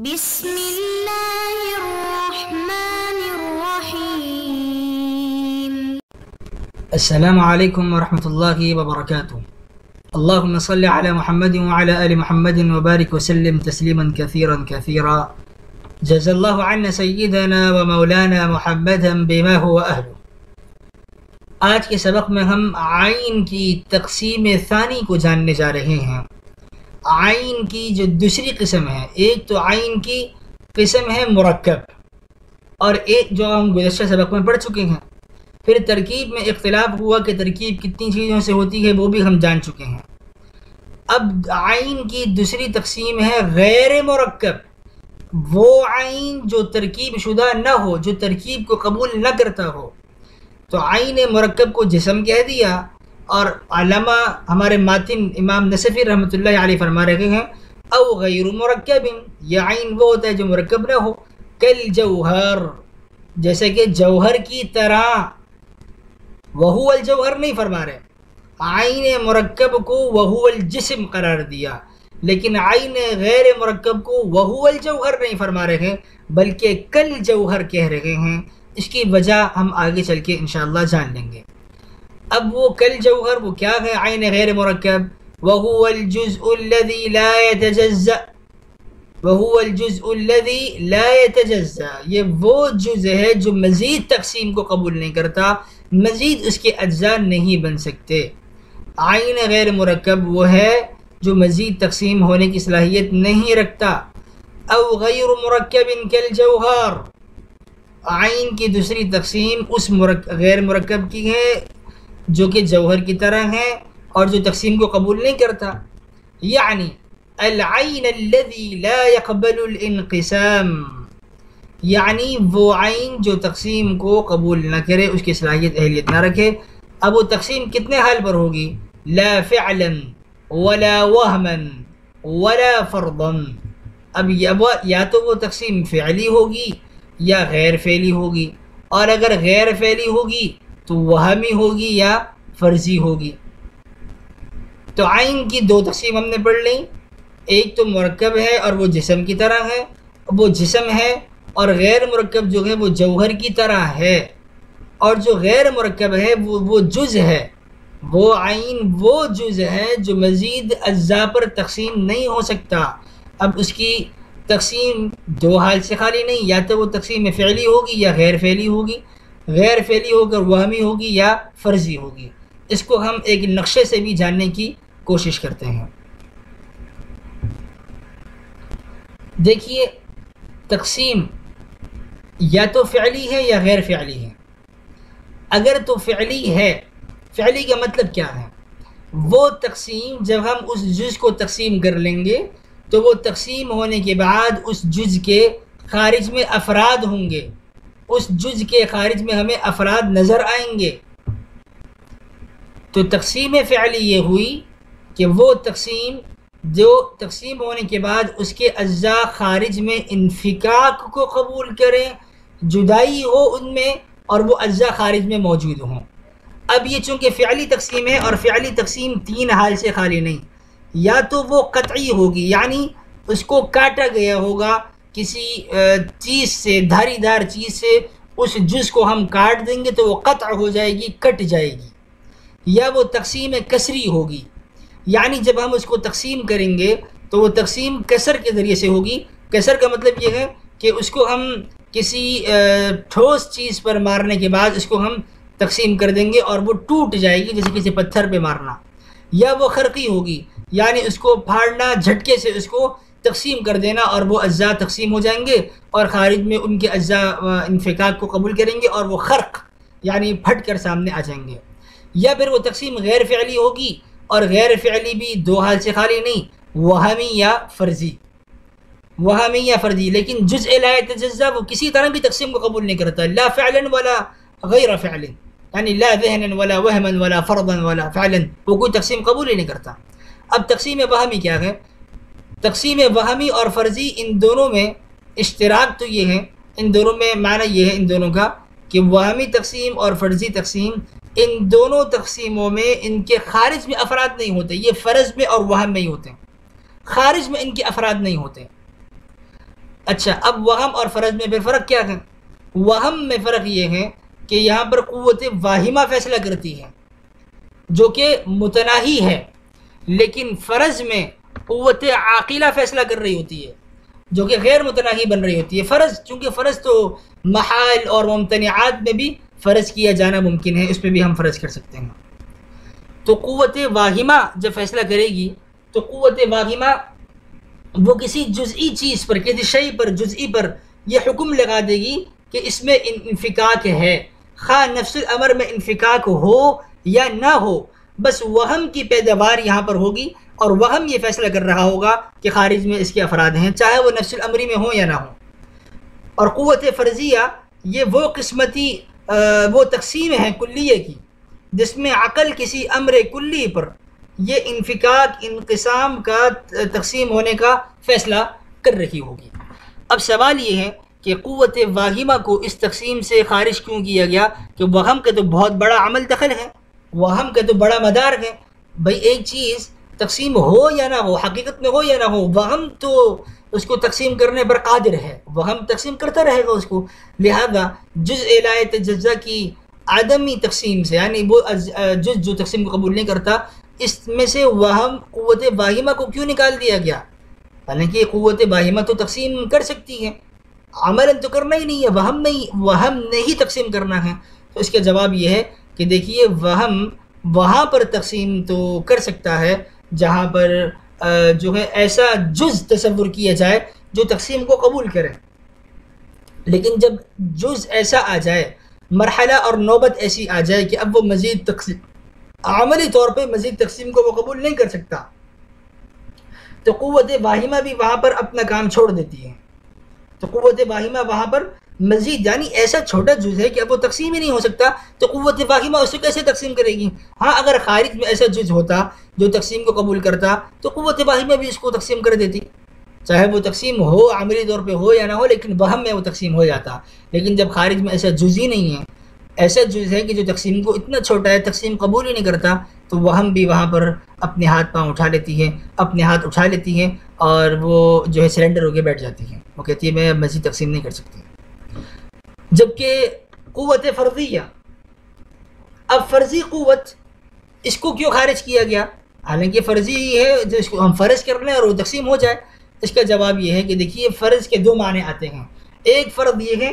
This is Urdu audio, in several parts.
بسم اللہ الرحمن الرحیم۔ السلام علیکم ورحمۃ اللہ وبرکاتہ۔ اللہم صل علی محمد وعلی آل محمد وبارک وسلم تسلیما کثیرا کثیرا۔ جزا اللہ عنا سیدنا و مولانا محمدا بما هو اہلہ۔ آج کے سبق میں ہم عین کی تقسیم ثانی کو جاننے جا رہے ہیں۔ عین کی جو دوسری قسم ہے، ایک تو عین کی قسم ہے مرکب، اور ایک جو ہم گزشتہ سبق میں پڑھ چکے ہیں۔ پھر ترکیب میں اختلاف ہوا کہ ترکیب کتنی چیزوں سے ہوتی ہے، وہ بھی ہم جان چکے ہیں۔ اب عین کی دوسری تقسیم ہے غیر مرکب، وہ عین جو ترکیب شدہ نہ ہو، جو ترکیب کو قبول نہ کرتا ہو۔ تو عین مرکب کو جسم کہہ دیا، اور علامہ ہمارے ماتن امام نصفی رحمۃ اللہ علیہ فرما رہے ہیں او غیر مرکب، یہ عین وہ ہوتا ہے جو مرکب نہ ہو، کل جوہر، جیسے کہ جوہر کی طرح۔ وہو الجوہر نہیں فرما رہے، عین مرکب کو وہو الجسم قرار دیا، لیکن عین غیر مرکب کو وہو الجوہر نہیں فرما رہے بلکہ کل جوہر کہہ رہے ہیں۔ اس کی وجہ ہم آگے چل کے انشاءاللہ جان لیں گے۔ اب وہ کل جوہر وہ کیا ہے عین غیر مرکب؟ وَهُوَ الْجُزْءُ الَّذِي لَا يَتَجَزَّأُ، وَهُوَ الْجُزْءُ الَّذِي لَا يَتَجَزَّأُ، یہ وہ جز ہے جو مزید تقسیم کو قبول نہیں کرتا، مزید اس کے اجزاء نہیں بن سکتے۔ عین غیر مرکب وہ ہے جو مزید تقسیم ہونے کی صلاحیت نہیں رکھتا۔ او غیر مرکب کالجوہر، عین کی دوسری تقسیم اس غیر مرکب کی ہے جو کہ جوہر کی طرح ہے اور جو تقسیم کو قبول نہیں کرتا، یعنی العین الذی لا يقبل الانقسام، یعنی وہ عین جو تقسیم کو قبول نہ کرے، اس کی صلاحیت اہلیت نہ رکھے۔ اب وہ تقسیم کتنے حال پر ہوگی؟ لا فعلا ولا وہما ولا فرضا، اب یا تو وہ تقسیم فعلی ہوگی یا غیر فعلی ہوگی، اور اگر غیر فعلی ہوگی تو وہمی ہوگی یا فرضی ہوگی۔ تو عین کی دو تقسیم ہم نے پڑھ لیں، ایک تو مرکب ہے اور وہ جسم کی طرح ہے، وہ جسم ہے، اور غیر مرکب جو ہے وہ جوہر کی طرح ہے، اور جو غیر مرکب ہے وہ جز ہے، وہ عین وہ جز ہے جو مزید اجزاء پر تقسیم نہیں ہو سکتا۔ اب اس کی تقسیم دو حال سے خالی نہیں، یا تو وہ تقسیم فعلی ہوگی یا غیر فعلی ہوگی، غیر فعلی ہو کر وہمی ہوگی یا فرضی ہوگی۔ اس کو ہم ایک نقشے سے بھی جاننے کی کوشش کرتے ہیں۔ دیکھیے، تقسیم یا تو فعلی ہے یا غیر فعلی ہے۔ اگر تو فعلی ہے، فعلی کا مطلب کیا ہے؟ وہ تقسیم جب ہم اس جز کو تقسیم کر لیں گے تو وہ تقسیم ہونے کے بعد اس جز کے خارج میں افراد ہوں گے، اس جز کے خارج میں ہمیں افراد نظر آئیں گے۔ تو تقسیم فعلی یہ ہوئی کہ وہ تقسیم جو تقسیم ہونے کے بعد اس کے اجزاء خارج میں انفکاک کو قبول کریں، جدائی ہو ان میں، اور وہ اجزاء خارج میں موجود ہوں۔ اب یہ چونکہ فعلی تقسیم ہے، اور فعلی تقسیم تین حال سے خالی نہیں، یا تو وہ قطعی ہوگی، یعنی اس کو کاٹا گیا ہوگا کسی چیز سے، دھاری دار چیز سے اس جز کو ہم کاٹ دیں گے تو وہ قطع ہو جائے گی، کٹ جائے گی۔ یا وہ تقسیم کسری ہوگی، یعنی جب ہم اس کو تقسیم کریں گے تو وہ تقسیم کسر کے ذریعے سے ہوگی۔ کسر کا مطلب یہ ہے کہ اس کو ہم کسی ٹھوس چیز پر مارنے کے بعد اس کو ہم تقسیم کر دیں گے اور وہ ٹوٹ جائے گی، جیسے کسی پتھر پہ مارنا۔ یا وہ خرقی ہوگی، یعنی اس کو پھاڑنا، جھٹکے سے اس کو تقسیم کر دینا، اور وہ اجزاء تقسیم ہو جائیں گے اور خارج میں ان کے اجزاء انفکاک کو قبول کریں گے اور وہ خرق یعنی پھٹ کر سامنے آ جائیں گے۔ یا پھر وہ تقسیم غیر فعلی ہوگی، اور غیر فعلی بھی دو حال سے خالی نہیں، وہمی یا فرضی، وہمی یا فرضی۔ لیکن جزء لا يتجزا وہ کسی طرح بھی تقسیم کو قبول نہیں کرتا، لا فعلا ولا غیر فعل، یعنی لا ذہنا ولا وہما ولا فرضا ولا فعلا، وہ کوئی تقسیم قبول ہی نہیں کرتا۔ اب تقسیم وہمی کیا ہے؟ تقسیم وہمی اور فرضی ان دونوں میں اشتراک تو یہ ہے، ان دونوں میں معنی یہ ہے ان دونوں کا کہ وہمی تقسیم اور فرضی تقسیم، ان دونوں تقسیموں میں ان کے خارج میں افراد نہیں ہوتے، یہ فرض میں اور وہم میں ہی ہوتے ہیں، خارج میں ان کے افراد نہیں ہوتے۔ اچھا، اب وہم اور فرض میں پھر فرق کیا ہے؟ وہم میں فرق یہ ہے کہ یہاں پر قوت واہمہ فیصلہ کرتی ہے جو کہ متناہی ہے، لیکن فرض میں قوت عاقلہ فیصلہ کر رہی ہوتی ہے جو کہ غیر متناہی بن رہی ہوتی ہے۔ فرض، چونکہ فرض تو محال اور ممتنعات میں بھی فرض کیا جانا ممکن ہے، اس پہ بھی ہم فرض کر سکتے ہیں۔ تو قوت واہمہ جب فیصلہ کرے گی تو قوت واہمہ وہ کسی جزئی چیز پر، کسی شے پر، جزئی پر یہ حکم لگا دے گی کہ اس میں انفکاک ہے، خواہ نفس الامر میں انفکاک ہو یا نہ ہو، بس وہم کی پیداوار یہاں پر ہوگی اور وہم یہ فیصلہ کر رہا ہوگا کہ خارج میں اس کے افراد ہیں، چاہے وہ نفس الامری میں ہوں یا نہ ہوں۔ اور قوت فرضیہ یہ وہ قسمتی وہ تقسیم ہے کلیے کی جس میں عقل کسی امر کلی پر یہ انفکاک، انقسام کا تقسیم ہونے کا فیصلہ کر رہی ہوگی۔ اب سوال یہ ہے کہ قوت واہمہ کو اس تقسیم سے خارج کیوں کیا گیا کہ وہم کا تو بہت بڑا عمل دخل ہے، وہم کا تو بڑا مدار ہے۔ بھئی ایک چیز تقسیم ہو یا نہ ہو، حقیقت میں ہو یا نہ ہو، وہم تو اس کو تقسیم کرنے پر قادر ہے، وہم تقسیم کرتا رہے گا اس کو۔ لہذا جزء لا یتجزا کی عدمی تقسیم سے، یعنی وہ جز جو تقسیم کو قبول نہیں کرتا، اس میں سے وہم قوت واہمہ کو کیوں نکال دیا گیا؟ حالانکہ قوت واہمہ تو تقسیم کر سکتی ہے، عملاً تو کرنا ہی نہیں ہے، وہم نے ہی تقسیم کرنا ہے۔ تو اس کا جواب یہ ہے کہ دیکھیے وہم وہاں پر تقسیم تو کر سکتا ہے جہاں پر جو ہے ایسا جز تصور کیا جائے جو تقسیم کو قبول کرے، لیکن جب جز ایسا آ جائے، مرحلہ اور نوبت ایسی آ جائے کہ اب وہ مزید تقسیم، عملی طور پہ مزید تقسیم کو وہ قبول نہیں کر سکتا، تو قوت واہمہ بھی وہاں پر اپنا کام چھوڑ دیتی ہے۔ تو قوت واہمہ وہاں پر مزید، یعنی ایسا چھوٹا جز ہے کہ اب وہ تقسیم ہی نہیں ہو سکتا، تو قوت واہمہ اس کو کیسے تقسیم کرے گی؟ ہاں اگر خارج میں ایسا جز ہوتا جو تقسیم کو قبول کرتا تو قوت واہمہ بھی اس کو تقسیم کر دیتی، چاہے وہ تقسیم ہو عملی طور پہ ہو یا نہ ہو، لیکن وہم میں وہ تقسیم ہو جاتا۔ لیکن جب خارج میں ایسا جز ہی نہیں ہے، ایسا جز ہے کہ جو تقسیم کو اتنا چھوٹا ہے، تقسیم قبول ہی نہیں کرتا، تو وہم بھی وہاں پر اپنے ہاتھ پاؤں اٹھا لیتی ہے، اپنے ہاتھ اٹھا لیتی ہے اور وہ جو ہے سرنڈر ہو کے بیٹھ جاتی ہے، وہ کہتی ہے میں مزید تقسیم نہیں کر سکتی۔ جبکہ قوت فرضیہ، اب فرضی قوت، اس کو کیوں خارج کیا گیا؟ حالانکہ فرضی ہے جو اس کو ہم فرض کر لیں اور وہ تقسیم ہو جائے۔ اس کا جواب یہ ہے کہ دیکھیے فرض کے دو معنی آتے ہیں۔ ایک فرض یہ ہے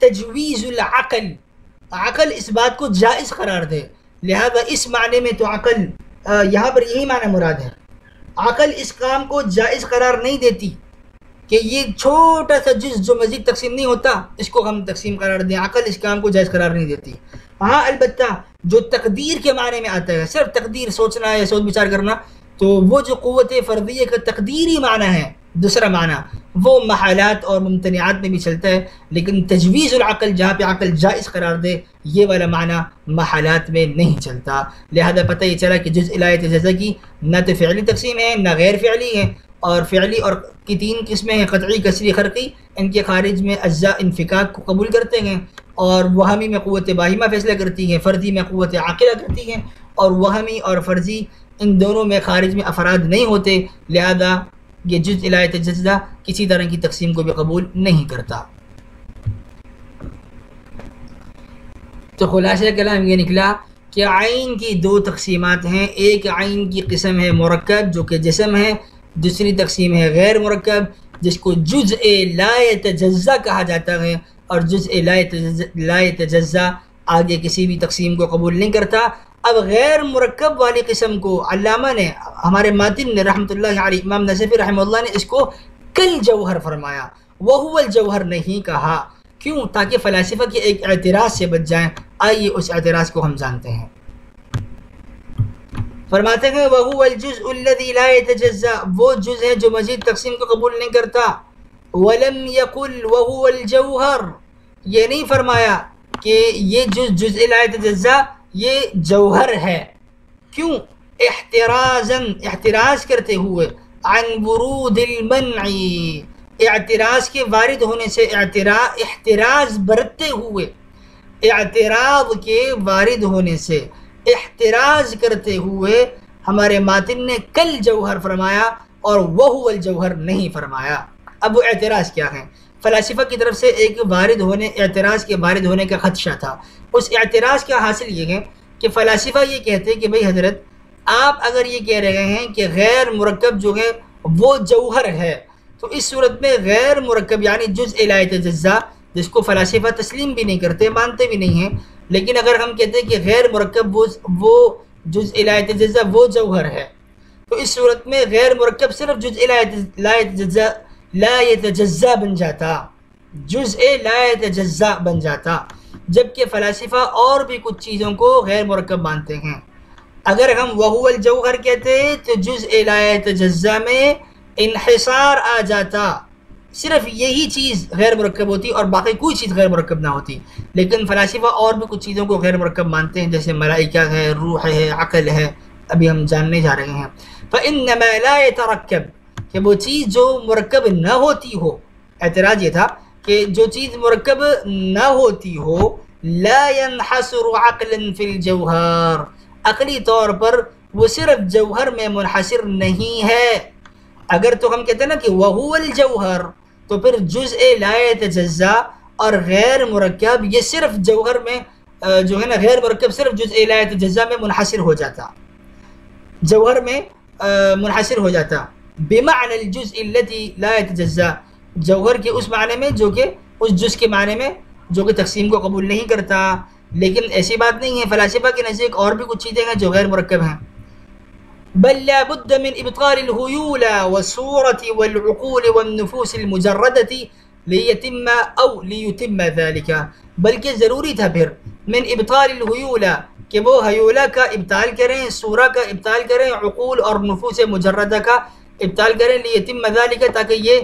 تجویز العقل، عقل اس بات کو جائز قرار دے، لہذا اس معنی میں تو عقل یہاں پر یہی معنی مراد ہے، عقل اس کام کو جائز قرار نہیں دیتی کہ یہ چھوٹا سا جز جو مزید تقسیم نہیں ہوتا اس کو ہم تقسیم قرار دیں، عقل اس کام کو جائز قرار نہیں دیتی۔ ہاں البتہ جو تقدیر کے معنی میں آتا ہے، صرف تقدیر سوچنا ہے، سوچ بچار کرنا، تو وہ جو قوت فرضیہ کا تقدیری معنی ہے، دوسرا معنی وہ محالات اور ممتنعات میں بھی چلتا ہے، لیکن تجویز العقل جہاں پہ عقل جائز قرار دے یہ والا معنی محالات میں نہیں چلتا۔ لہذا پتہ یہ چلا کہ جزء لا یتجزا کی نہ تو فعلی تقسیم ہے نہ غیر فعلی ہے، اور فعلی اور کی تین قسمیں ہیں، قطعی، کسری، خرقی۔ ان کے خارج میں اجزاء انفکاک کو قبول کرتے ہیں، اور وہمی میں قوت واہمہ فیصلہ کرتی ہے، فردی میں قوت عاقلہ کرتی ہیں، اور وہمی اور فرضی ان دونوں میں خارج میں افراد نہیں ہوتے، لہذا یہ جزء لا یتجزا کسی طرح کی تقسیم کو بھی قبول نہیں کرتا۔ تو خلاصہ کلام یہ نکلا کہ عین کی دو تقسیمات ہیں، ایک عین کی قسم ہے مرکب جو کہ جسم ہے، دوسری تقسیم ہے غیر مرکب جس کو جزء لا یتجزا کہا جاتا ہے، اور جزء لا یتجزا آگے کسی بھی تقسیم کو قبول نہیں کرتا۔ اب غیر مرکب والی قسم کو علامہ نے، ہمارے ماتن نے رحمۃ اللہ علیہ، امام نصفی رحمہ اللہ نے اس کو کل جوہر فرمایا، وہو الجوہر نہیں کہا۔ کیوں؟ تاکہ فلاسفہ کے ایک اعتراض سے بچ جائیں۔ آئیے اس اعتراض کو ہم جانتے ہیں۔ فرماتے ہیں وَهُوَ الْجُزْءُ الَّذِي لَا يَتَجَزَّأُ، وہ جز ہے جو مزید تقسیم کو قبول نہیں کرتا۔ وَلَمْ يَقُلْ وَهُوَ الْجَوْهَرُ، یہ نہیں فرمایا کہ یہ جزء لا يتجزا یہ جوہر ہے۔ کیوں؟ احتراز کرتے ہوئے، عن ورود المنع، اعتراض کے وارد ہونے سے، احتراز برتتے ہوئے، اعتراض کے وارد ہونے سے احتراز کرتے ہوئے ہمارے ماتن نے کل جوہر فرمایا اور وہو الجوہر نہیں فرمایا۔ اب وہ اعتراض کیا ہے؟ فلاسفہ کی طرف سے ایک اعتراض کے وارد ہونے کا خدشہ تھا۔ اس اعتراض کا حاصل یہ ہے کہ فلاسفہ یہ کہتے ہیں کہ بھئی حضرت آپ اگر یہ کہہ رہے ہیں کہ غیر مرکب جو ہے وہ جوہر ہے، تو اس صورت میں غیر مرکب یعنی جزء لا یتجزا، جس کو فلاسفہ تسلیم بھی نہیں کرتے، مانتے بھی نہیں ہیں، لیکن اگر ہم کہتے ہیں کہ غیر مرکب وہ جزء لا یتجزا وہ جوہر ہے، تو اس صورت میں غیر مرکب صرف جزء لا یتجزا بن جاتا، جزء لا یتجزا بن جاتا، جبکہ فلاسفہ اور بھی کچھ چیزوں کو غیر مرکب مانتے ہیں۔ اگر ہم وہو الجوہر کہتے تو جزء لا یتجزا میں انحصار آ جاتا، صرف یہی چیز غیر مرکب ہوتی اور باقی کوئی چیز غیر مرکب نہ ہوتی، لیکن فلاسفہ اور بھی کچھ چیزوں کو غیر مرکب مانتے ہیں، جیسے ملائکہ ہے، روح ہے، عقل ہے، ابھی ہم جاننے جا رہے ہیں۔ فإنما لا يتركب، کہ وہ چیز جو مرکب نہ ہوتی ہو، اعتراض یہ تھا کہ جو چیز مرکب نہ ہوتی ہو، لا ينحصر عقلا في الجوہر، عقلی طور پر وہ صرف جوہر میں منحصر نہیں ہے۔ اگر تو ہم کہتے ہیں نا کہ وہو الجوہر، تو پھر جزء لا یتجزا اور غیر مرکب یہ صرف جوہر میں جو ہے نا غیر مرکب صرف جزء لا یتجزا میں منحصر ہو جاتا، جوہر میں منحصر ہو جاتا، بمعنى الجزء الذي لا يتجزا، جوہر کے اس معنی میں جو کہ اس جز کے معنی میں جو کہ تقسیم کو قبول نہیں کرتا۔ لیکن ایسی بات نہیں ہے، فلاسفہ کے نزدیک اور بھی کچھ چیزیں ہیں جو غیر مرکب ہیں۔ بل لا بد من ابطال الهيولى والصورة والعقول والنفوس المجردة ليتم ذلك، بلکہ ضروری تھا پھر من ابطال الهيولى کہ وہ ہیولہ کا ابطال کریں، صورہ کا ابطال کریں، عقول اور نفوس مجردہ کا ابطال کریں، لیتم ذلك، تاکہ یہ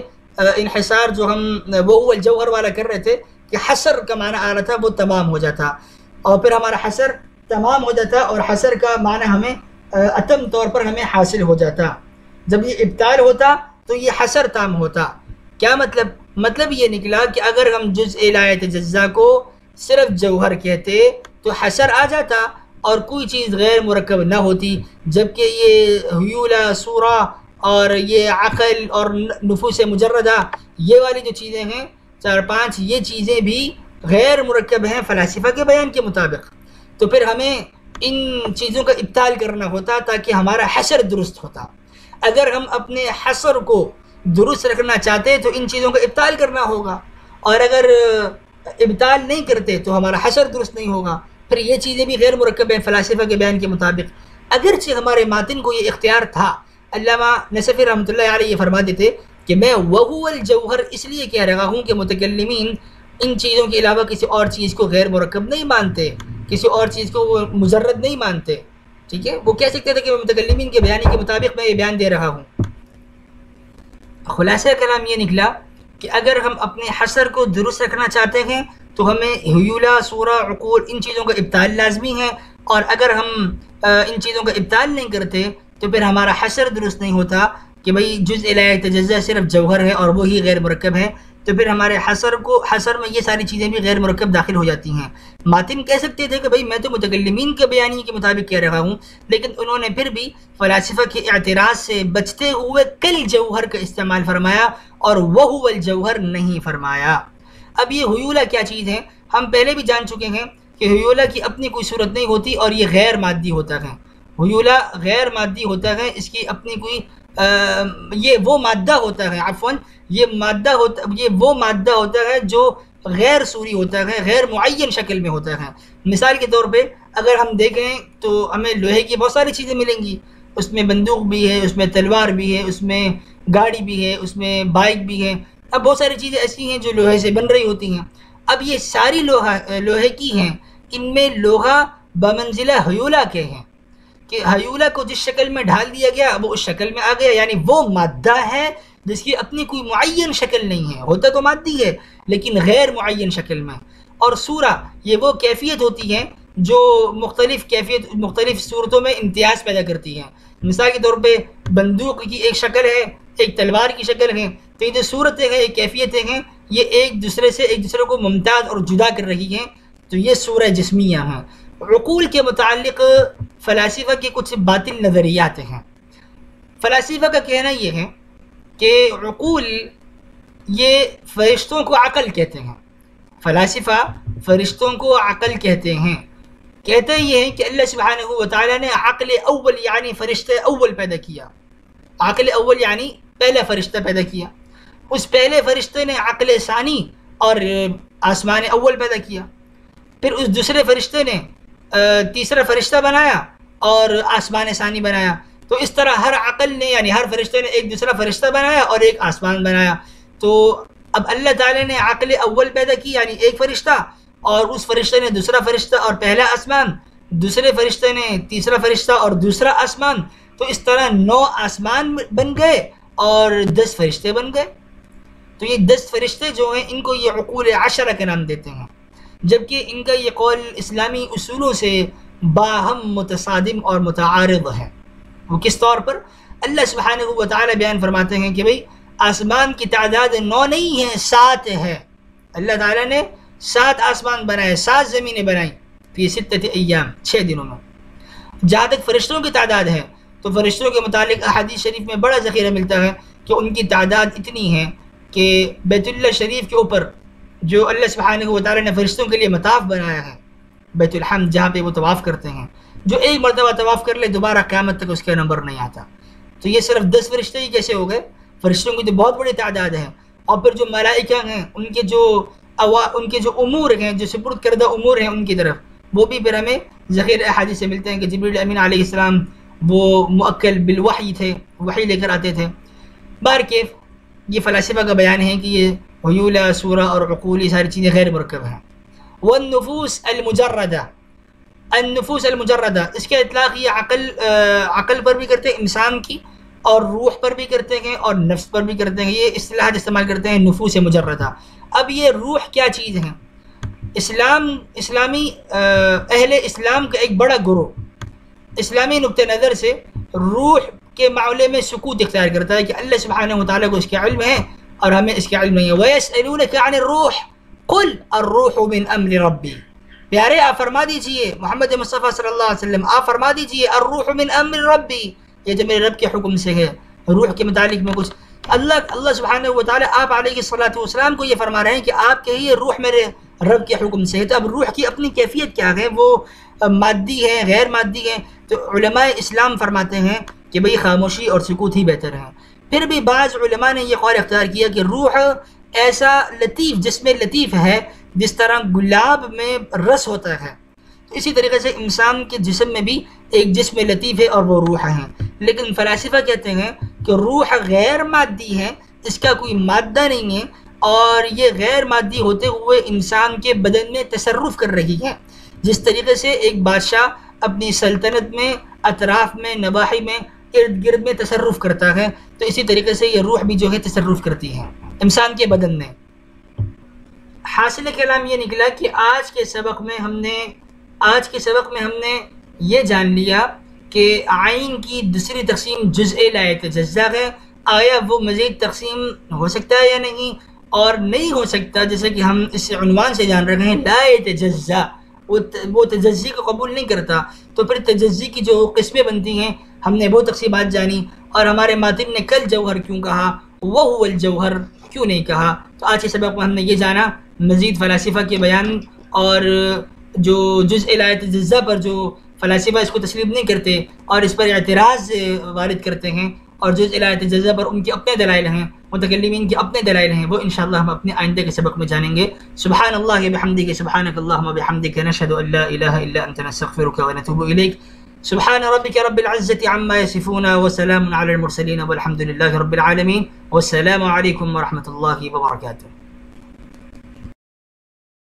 انحصار جو ہم وہ الجوہر والا کر رہے تھے کہ حصر کا معنی آ رہا تھا وہ تمام ہو جاتا، اور پھر ہمارا حصر تمام ہو جاتا اور حصر کا معنی ہمیں اتم طور پر ہمیں حاصل ہو جاتا۔ جب یہ ابطال ہوتا تو یہ حصر تام ہوتا۔ کیا مطلب؟ مطلب یہ نکلا کہ اگر ہم جزء لا یتجزا کو صرف جوہر کہتے تو حصر آ جاتا اور کوئی چیز غیر مرکب نہ ہوتی، جبکہ یہ ہیولہ، صورہ اور یہ عقل اور نفوس مجردہ یہ والی جو چیزیں ہیں 4-5 یہ چیزیں بھی غیر مرکب ہیں فلاسفہ کے بیان کے مطابق، تو پھر ہمیں ان چیزوں کا ابطال کرنا ہوتا تاکہ ہمارا حصر درست ہوتا۔ اگر ہم اپنے حصر کو درست رکھنا چاہتے تو ان چیزوں کا ابطال کرنا ہوگا، اور اگر ابطال نہیں کرتے تو ہمارا حصر درست نہیں ہوگا، پھر یہ چیزیں بھی غیر مرکب ہیں فلاسفہ کے بیان کے مطابق۔ اگرچہ ہمارے ماتن کو یہ اختیار تھا، علامہ نصفی رحمۃ اللہ علیہ یہ فرما دیتے کہ میں وہو الجوہر اس لیے کہہ رہا ہوں کہ متکلمین ان چیزوں کے علاوہ کسی اور چیز کو غیر مرکب نہیں مانتے، کسی اور چیز کو وہ مجرد نہیں مانتے، ٹھیک ہے؟ وہ کہہ سکتے تھے کہ میں متکلمین کے بیانی کے مطابق میں یہ بیان دے رہا ہوں۔ خلاصہ کلام یہ نکلا کہ اگر ہم اپنے حصر کو درست رکھنا چاہتے ہیں تو ہمیں ہیولہ، صورہ، عقول ان چیزوں کا ابطال لازمی ہے، اور اگر ہم ان چیزوں کا ابطال نہیں کرتے تو پھر ہمارا حصر درست نہیں ہوتا کہ بھئی جزء لا یتجزا صرف جوہر ہے اور وہی غیر مرکب ہے، تو پھر ہمارے حصر میں یہ ساری چیزیں بھی غیر مرکب داخل ہو جاتی ہیں۔ ماتن کہہ سکتے تھے کہ بھئی میں تو متکلمین کے بیانی کے مطابق کہہ رہا ہوں، لیکن انہوں نے پھر بھی فلاسفہ کے اعتراض سے بچتے ہوئے کل جوہر کا استعمال فرمایا اور وہو الجوہر نہیں فرمایا۔ اب یہ ہیولہ کیا چیز ہے؟ ہم پہلے بھی جان چکے ہیں کہ ہیولہ کی اپنی کوئی صورت نہیں ہوتی اور یہ غیر مادی ہوتا ہے، ہیولہ غیر مادی ہوتا ہے، اس کی اپنی کوئی یہ وہ مادہ ہوتا ہے، یہ وہ مادہ ہوتا ہے جو غیر صوری ہوتا ہے، غیر معین شکل میں ہوتا ہے۔ مثال کے طور پہ اگر ہم دیکھیں تو ہمیں لوہے کی بہت ساری چیزیں ملیں گی، اس میں بندوق بھی ہے، اس میں تلوار بھی ہے، اس میں گاڑی بھی ہے، اس میں بائک بھی ہے۔ اب بہت ساری چیزیں ایسی ہیں جو لوہے سے بن رہی ہوتی ہیں۔ اب یہ ساری لوہے کی ہیں، ان میں لوہا بمنزلہ ہیولہ کے ہیں کہ ہیولہ کو جس شکل میں ڈھال دیا گیا وہ اس شکل میں آ گیا، یعنی وہ مادہ ہے جس کی اپنی کوئی معین شکل نہیں ہے، ہوتا تو مادی ہے لیکن غیر معین شکل میں۔ اور صورہ یہ وہ کیفیت ہوتی ہے جو مختلف صورتوں میں امتیاز پیدا کرتی ہے۔ مثال کے طور پہ بندوق کی ایک شکل ہے، ایک تلوار کی شکل ہے، تو یہ جو صورتیں ہیں، یہ کیفیتیں ہیں، یہ ایک دوسرے کو ممتاز اور جدا کر رہی ہیں، تو یہ صورہ جسمیہ ہیں۔ عقول کے متعلق فلاسفہ کے کچھ باطل نظریات ہیں۔ فلاسفہ کا کہنا یہ ہے کہ عقول یہ فرشتوں کو عقل کہتے ہیں، فلاسفہ فرشتوں کو عقل کہتے ہیں. کہتے یہ ہیں کہ اللہ سبحانہ و تعالیٰ نے عقل اول یعنی فرشتہ اول پیدا کیا. عقل اول یعنی پہلا فرشتہ پیدا کیا. اس پہلے فرشتے نے عقل ثانی اور آسمان اول پیدا کیا. پھر اس دوسرے فرشتے نے تیسرا فرشتہ بنایا اور آسمان ثانی بنایا. تو اس طرح ہر عقل نے یعنی ہر فرشتے نے ایک دوسرا فرشتہ بنایا اور ایک آسمان بنایا. تو اب اللہ تعالیٰ نے عقل اول پیدا کی یعنی ایک فرشتہ، اور اس فرشتے نے دوسرا فرشتہ اور پہلا آسمان، دوسرے فرشتے نے تیسرا فرشتہ اور دوسرا آسمان. تو اس طرح 9 آسمان بن گئے اور 10 فرشتے بن گئے. تو یہ 10 فرشتے جو ہیں ان کو یہ عقول عشرہ کا نام دیتے ہیں، جبکہ ان کا یہ قول اسلامی اصولوں سے باہم متصادم اور متعارض ہے. وہ کس طور پر؟ اللہ سبحانہ و تعالی بیان فرماتے ہیں کہ بھئی آسمان کی تعداد 9 نہیں ہے، 7 ہے. اللہ تعالیٰ نے 7 آسمان بنائے، 7 زمینیں بنائیں فی 6 ایام، 6 دنوں میں. جہاں تک فرشتوں کی تعداد ہے تو فرشتوں کے متعلق احادیث شریف میں بڑا ذخیرہ ملتا ہے کہ ان کی تعداد اتنی ہے کہ بیت اللہ شریف کے اوپر جو اللہ سبحانہ و تعالیٰ نے فرشتوں کے لیے مطاف بنایا ہے، بیت الحمد جہاں پہ وہ طواف کرتے ہیں، جو ایک مرتبہ طواف کر لے دوبارہ قیامت تک اس کا نمبر نہیں آتا. تو یہ صرف 10 فرشتے ہی کیسے ہو گئے؟ فرشتوں کی تو بہت بڑی تعداد ہے. اور پھر جو ملائکہ ہیں ان کے جو امور ہیں، جو سپرد کردہ امور ہیں ان کی طرف، وہ بھی پھر ہمیں ذخیرہ احادیث سے ملتے ہیں کہ جبریل امین علیہ السلام وہ مؤکل بالوحی تھے، وحی لے کر آتے تھے. بہرکیف یہ فلاسفہ کا بیان ہے کہ یہ حیولہ، سورہ اور عقول یہ ساری چیزیں غیر مرکب ہیں. والنفوس المجردہ، النفوس المجردہ اس کے اطلاق یہ عقل پر بھی کرتے ہیں، انسان کی، اور روح پر بھی کرتے ہیں اور نفس پر بھی کرتے ہیں. یہ اصطلاحات استعمال کرتے ہیں نفوس مجردہ. اب یہ روح کیا چیز ہے؟ اسلامی اہل اسلام کا ایک بڑا گروہ اسلامی نقطہ نظر سے روح کے معاملے میں سکوت اختیار کرتا ہے کہ اللہ سبحانہ و تعالیٰ کو اس کا علم ہے اور ہمیں اس کا علم نہیں ہے. وَيَسْأَلُونَكَ عَنِ الرُّوحِ قُلْ الرُّوحُ مِنْ أَمْرِ رَبِّي. پیارے آپ فرما دیجئے، محمد مصطفیٰ صلی اللہ علیہ وسلم آپ فرما دیجئے، الروح من امر ربی، یہ جو میرے رب کے حکم سے ہے. روح کے متعلق میں کچھ اللہ سبحانہ و تعالیٰ آپ علیہ الصلوۃ والسلام کو یہ فرما رہے ہیں کہ آپ کہیے روح میرے رب کے حکم سے ہے. تو اب روح کی اپنی کیفیت کیا ہے؟ وہ مادی ہے، غیر مادی ہے؟ تو علماء اسلام فرماتے ہیں کہ بھئی خاموشی اور سکوت ہی بہتر ہے. پھر بھی بعض علماء نے یہ قول اختیار کیا کہ روح ایسا لطیف جسم لطیف ہے جس طرح گلاب میں رس ہوتا ہے، تو اسی طریقے سے انسان کے جسم میں بھی ایک جسم لطیف ہے اور وہ روح ہے. لیکن فلاسفہ کہتے ہیں کہ روح غیر مادی ہے، اس کا کوئی مادہ نہیں ہے، اور یہ غیر مادی ہوتے ہوئے انسان کے بدن میں تصرف کر رہی ہے. جس طریقے سے ایک بادشاہ اپنی سلطنت میں، اطراف میں، نواحی میں، ارد گرد میں تصرف کرتا ہے، تو اسی طریقے سے یہ روح بھی جو ہے تصرف کرتی ہے انسان کے بدن میں. حاصل کلام یہ نکلا کہ آج کے سبق میں ہم نے یہ جان لیا کہ عین کی دوسری تقسیم جزء لا یتجزا ہے. آیا وہ مزید تقسیم ہو سکتا ہے یا نہیں؟ اور نہیں ہو سکتا، جیسے کہ ہم اس عنوان سے جان رہے ہیں لا یتجزا، وہ تجزی کو قبول نہیں کرتا. تو پھر تجزی کی جو قسمیں بنتی ہیں ہم نے وہ تقسیمات جانی، اور ہمارے ماتن نے کل جوہر کیوں کہا، وہو الجوہر کیوں نہیں کہا. تو آج کے سبق میں ہم نے یہ جانا مزید فلاسفہ کے بیان، اور جو جزء لا یتجزا پر جو فلاسفہ اس کو تسلیم نہیں کرتے اور اس پر اعتراض وارد کرتے ہیں، اور جزء لا یتجزا پر ان کے اپنے دلائل ہیں، متکلمین کے اپنے دلائل ہیں، وہ انشاءاللہ ہم اپنے آئندہ کے سبق میں جانیں گے. سبحان اللہ بحمدک، سبحانک اللہم بحمدک، نشہد ان لا الہ الا انت، نستغفرک ونتوب الیک. سبحان ربک رب العزة عما یصفون وسلام علی المرسلین والحمد للہ رب العالمین، والسلام علیکم ورحمۃ اللہ وبرکاتہ.